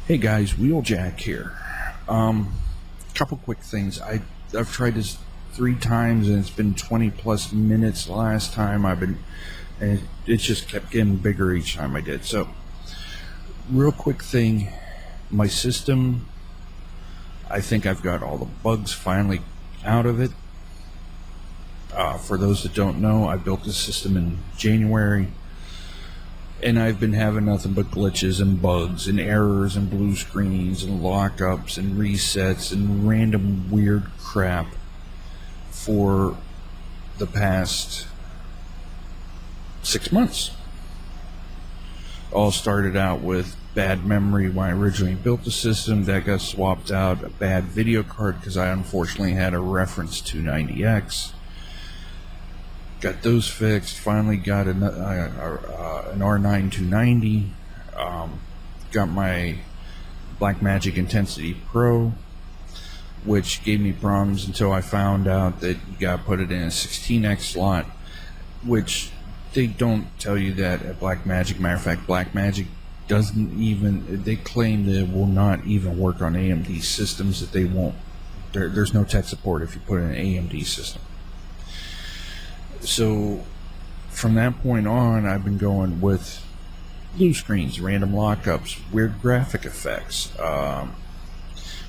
Hey guys, wljk here. Couple quick things. I've tried this 3 times and it's been 20 plus minutes last time and it just kept getting bigger each time I did. So, real quick thing, my system, I think I've got all the bugs finally out of it. For those that don't know, I built this system in January. And I've been having nothing but glitches and bugs and errors and blue screens and lockups and resets and random weird crap for the past 6 months. All started out with bad memory when I originally built the system. That got swapped out. A bad video card because I unfortunately had a reference 290X. Got those fixed. Finally got an R9290. Got my Blackmagic Intensity Pro, which gave me problems until I found out that you got to put it in a 16X slot, which they don't tell you that at Blackmagic. Matter of fact, Blackmagic doesn't even, they claim that it will not even work on AMD systems, that they won't. There's no tech support if you put in an AMD system. So from that point on, I've been going with blue screens, random lockups, weird graphic effects. Got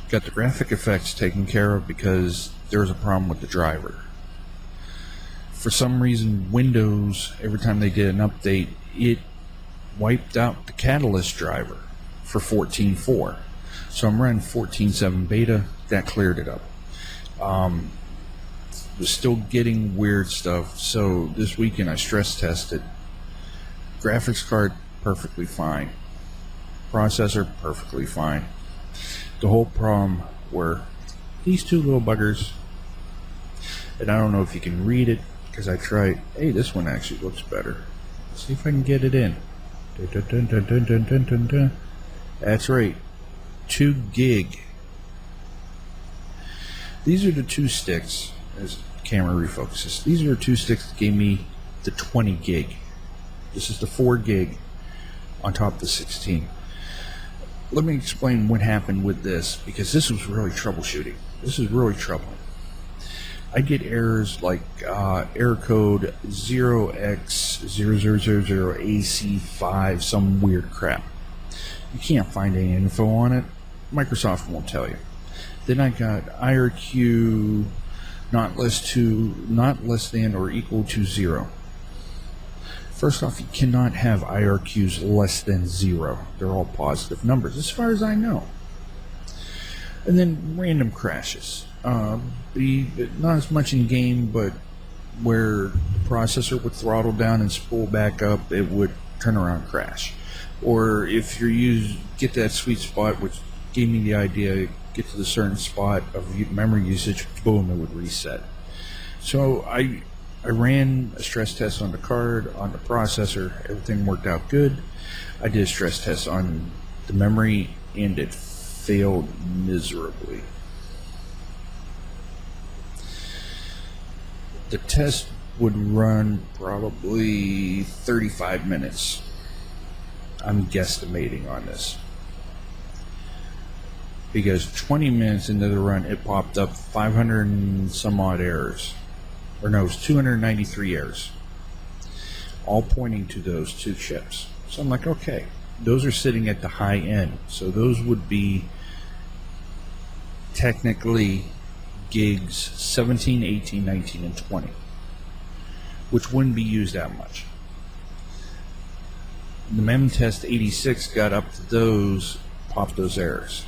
the graphic effects taken care of because there was a problem with the driver. For some reason, Windows, every time they did an update, it wiped out the Catalyst driver for 14.4. So I'm running 14.7 beta. That cleared it up. Was still getting weird stuff, so this weekend I stress tested. Graphics card perfectly fine, processor perfectly fine. The whole problem were these two little buggers, and I don't know if you can read it because I tried. Hey, this one actually looks better. Let's see if I can get it in. Dun, dun, dun, dun, dun, dun, dun. That's right, 2 gig. These are the 2 sticks. As camera refocuses, these are 2 sticks that gave me the 20 gig. This is the 4 gig on top of the 16. Let me explain what happened with this, because this was really troubleshooting. This is really troubling. I get errors like error code 0x0000AC5, some weird crap. You can't find any info on it. Microsoft won't tell you. Then I got IRQ not less than or equal to 0. First off, you cannot have IRQs less than 0. They're all positive numbers, as far as I know. And then random crashes. Not as much in game, but where the processor would throttle down and spool back up, it would turn around crash. Or if you get that sweet spot, which gave me the idea, get to the certain spot of memory usage, boom, it would reset. So I ran a stress test on the card, on the processor, everything worked out good. I did a stress test on the memory and it failed miserably. The test would run probably 35 minutes. I'm guesstimating on this, because 20 minutes into the run, it popped up 500 and some odd errors. Or no, it was 293 errors. All pointing to those 2 chips. So I'm like, okay, those are sitting at the high end. So those would be technically gigs 17, 18, 19, and 20. Which wouldn't be used that much. The MemTest 86 got up to those, popped those errors.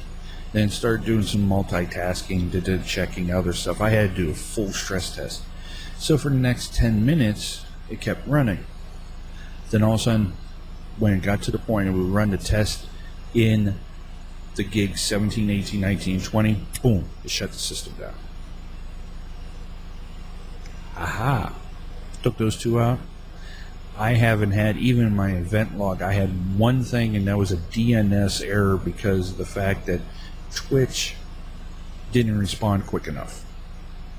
Then started doing some multitasking, did checking other stuff. I had to do a full stress test. So for the next 10 minutes, it kept running. Then all of a sudden, when it got to the point, it would run the test in the gigs 17, 18, 19, 20, boom, it shut the system down. Aha! Took those 2 out. I haven't had, even in my event log, I had one thing, and that was a DNS error because of the fact that Twitch didn't respond quick enough.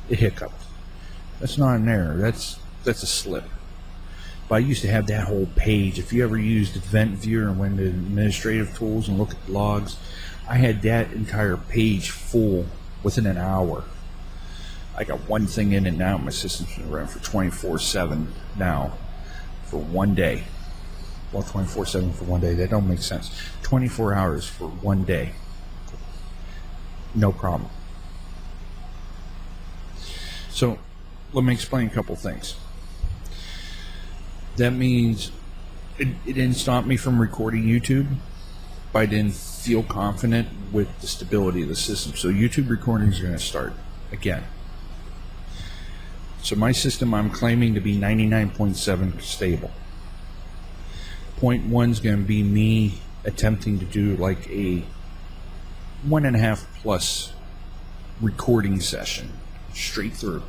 It hiccuped. That's not an error. That's a slip. But I used to have that whole page. If you ever used Event Viewer and went to administrative tools and look at logs, I had that entire page full within an hour. I got one thing in and out. My system's been running for 24/7 now for one day. Well, 24/7 for one day, that don't make sense. 24 hours for one day. No problem. So let me explain a couple things. That means it didn't stop me from recording YouTube, but I didn't feel confident with the stability of the system. So YouTube recordings are going to start again. So my system, I'm claiming to be 99.7 stable. 0.1 is going to be me attempting to do like a 1.5 plus recording session straight through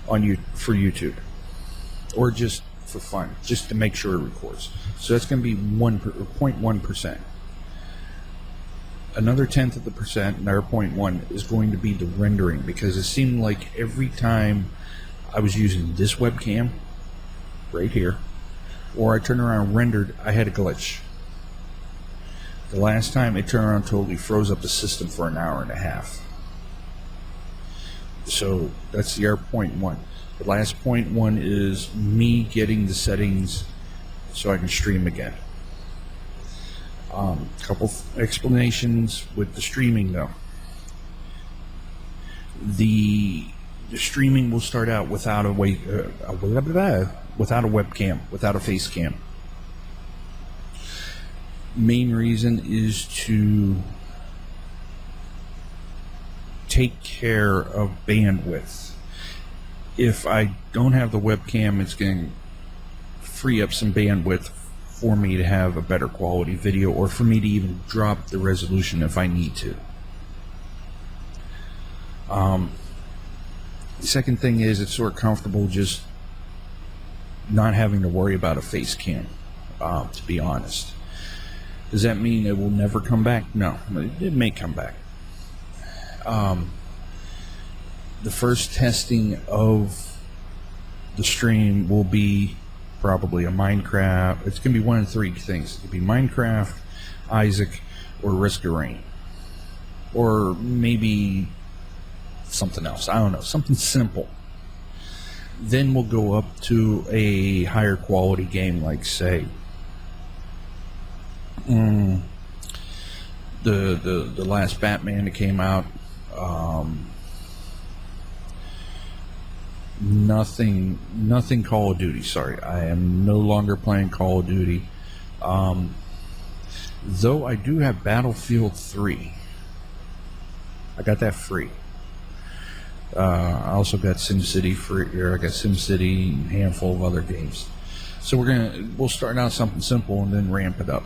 for YouTube, or just for fun, just to make sure it records. So that's going to be 0.1%. Another tenth of the percent, another 0.1, is going to be the rendering, because it seemed like every time I was using this webcam right here, or I turned around and rendered, I had a glitch. The last time it turned around, totally froze up the system for an hour and a half. So that's the R.1. The last 0.1 is me getting the settings so I can stream again. Couple explanations with the streaming though. The streaming will start out without a webcam, without a face cam. Main reason is to take care of bandwidth. If I don't have the webcam, it's going to free up some bandwidth for me to have a better quality video, or for me to even drop the resolution if I need to. The second thing is, it's sort of comfortable just not having to worry about a face cam, to be honest. Does that mean it will never come back? No, it may come back. The first testing of the stream will be probably a Minecraft. It's going to be one of three things. It could be Minecraft, Isaac, or Risk of Rain. Or maybe something else. I don't know. Something simple. Then we'll go up to a higher quality game, like, say, the last Batman that came out. Nothing Call of Duty. Sorry, I am no longer playing Call of Duty. Though I do have Battlefield 3. I got that free. I also got SimCity free. I got SimCity and a handful of other games. So we'll start out something simple and then ramp it up.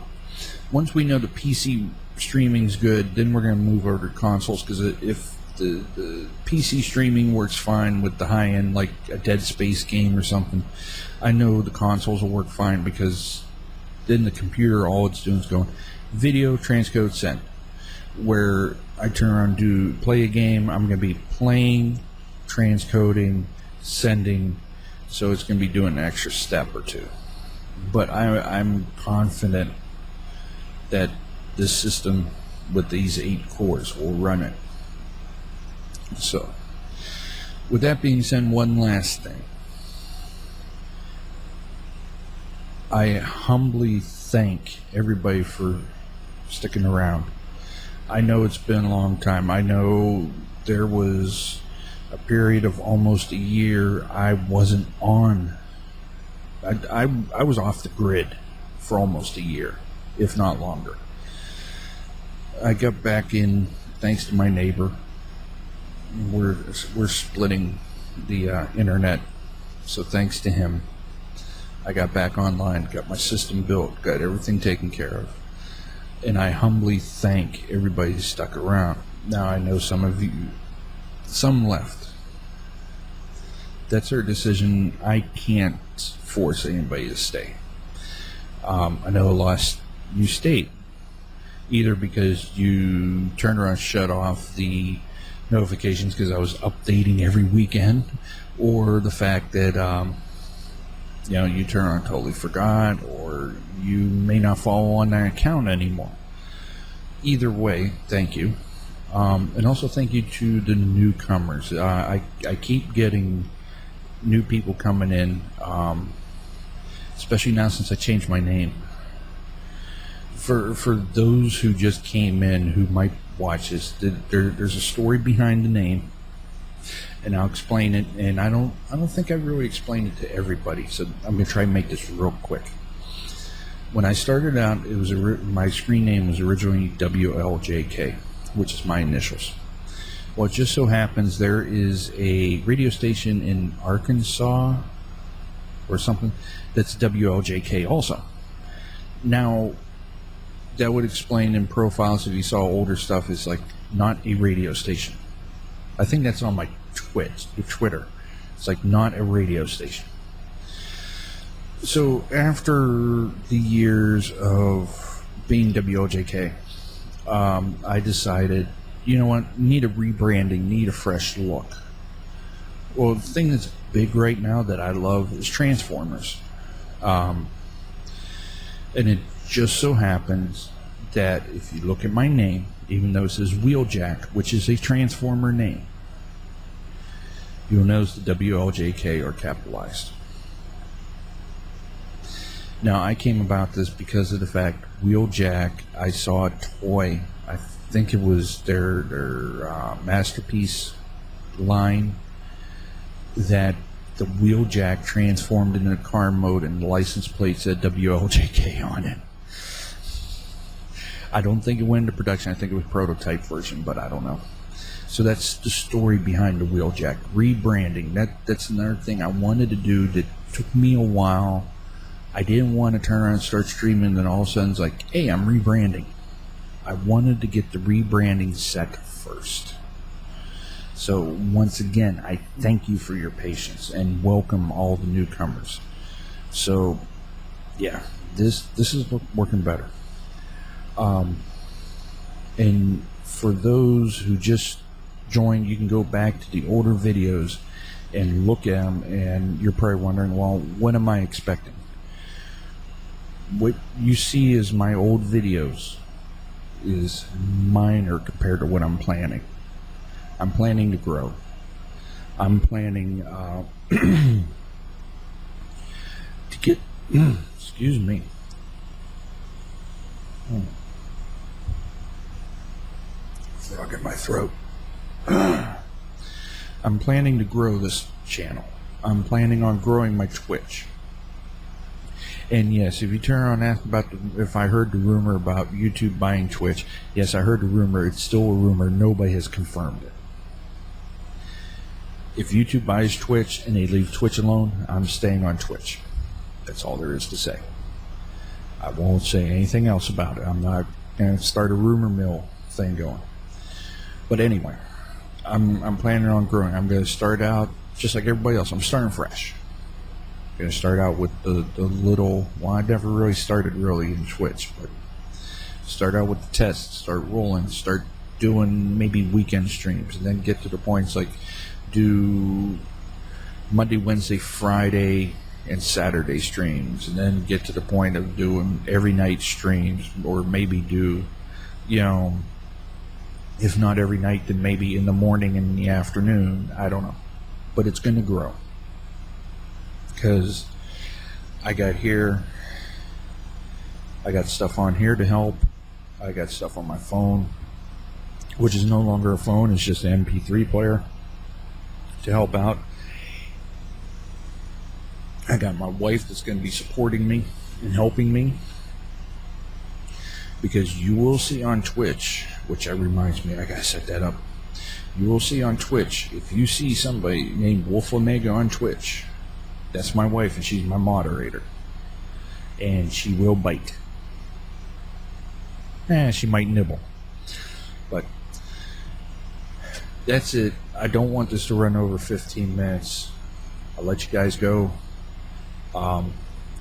Once we know the PC streaming's good, then we're going to move over to consoles, because if the PC streaming works fine with the high-end, like a Dead Space game or something, I know the consoles will work fine, because then the computer, all it's doing is going video, transcode, send. Where I turn around and play a game, I'm going to be playing, transcoding, sending, so it's going to be doing an extra step or two. But I'm confident that this system with these 8 cores will run it. So, with that being said, one last thing. I humbly thank everybody for sticking around. I know it's been a long time. I know there was a period of almost a year I wasn't on. I was off the grid for almost a year, if not longer. I got back in thanks to my neighbor. We're splitting the internet, so thanks to him, I got back online, got my system built, got everything taken care of. And I humbly thank everybody who stuck around. Now I know some of you, some left. That's their decision. I can't force anybody to stay. I know a lot you stayed, either because you turned around and shut off the notifications because I was updating every weekend, or the fact that You turn on totally forgot, or you may not follow on that account anymore. Either way, thank you. And also thank you to the newcomers. I keep getting new people coming in, especially now since I changed my name. For those who just came in who might watch this, there's a story behind the name, and I'll explain it. And I don't think I really explained it to everybody, so I'm gonna try and make this real quick. When I started out, it was my screen name was originally wljk, which is my initials. Well, it just so happens there is a radio station in Arkansas or something that's wljk also. Now, that would explain in profiles, if you saw older stuff, is like not a radio station. I think that's on my Twitter. It's like not a radio station. So after the years of being wljk, I decided, you know what, need a rebranding, need a fresh look. Well, the thing that's big right now that I love is Transformers. And it just so happens that if you look at my name, even though it says Wheeljack, which is a Transformer name, you'll notice the WLJK are capitalized. Now, I came about this because of the fact Wheeljack, I saw a toy, I think it was their Masterpiece line, that the Wheeljack transformed into a car mode and the license plate said WLJK on it. I don't think it went into production. I think it was prototype version, but I don't know. So that's the story behind the Wheeljack. Rebranding, that's another thing I wanted to do that took me a while. I didn't want to turn around and start streaming and then all of a sudden it's like, hey, I'm rebranding. I wanted to get the rebranding set first. So once again, I thank you for your patience and welcome all the newcomers. So yeah, this is working better. And for those who just joined, you can go back to the older videos and look at them, and you're probably wondering, well, what am I expecting? What you see is my old videos is minor compared to what I'm planning. I'm planning to grow. I'm planning to get excuse me. Frog in my throat. I'm planning to grow this channel. I'm planning on growing my Twitch. And yes, if you turn around and ask about if I heard the rumor about YouTube buying Twitch, yes, I heard the rumor. It's still a rumor. Nobody has confirmed it. If YouTube buys Twitch and they leave Twitch alone, I'm staying on Twitch. That's all there is to say. I won't say anything else about it. I'm not going to start a rumor mill thing going. But anyway, I'm planning on growing. I'm going to start out just like everybody else. I'm starting fresh. I'm going to start out with the little, well, I never really started really in Twitch, but start out with the tests, start rolling, start doing maybe weekend streams, and then get to the points like do Monday, Wednesday, Friday, and Saturday streams, and then get to the point of doing every night streams, or maybe do, you know, if not every night, then maybe in the morning and in the afternoon. I don't know, but it's going to grow because I got stuff on here to help. I got stuff on my phone, which is no longer a phone, it's just an MP3 player to help out. I got my wife that's going to be supporting me and helping me, because you will see on Twitch, which reminds me, I gotta set that up. You will see on Twitch, if you see somebody named Wolf Omega on Twitch, that's my wife and she's my moderator, and she will bite. She might nibble, but that's it. I don't want this to run over 15 minutes. I'll let you guys go.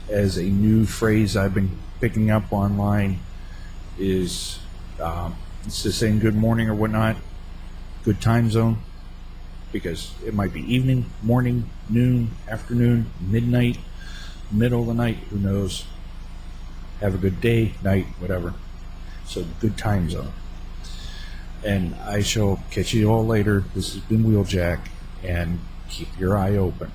As a new phrase I've been picking up online is, it's just saying good morning or whatnot, good time zone, because it might be evening, morning, noon, afternoon, midnight. middle of the night, who knows? Have a good day, night, whatever. So good time zone. And I shall catch you all later. This has been Wheeljack, and keep your eye open.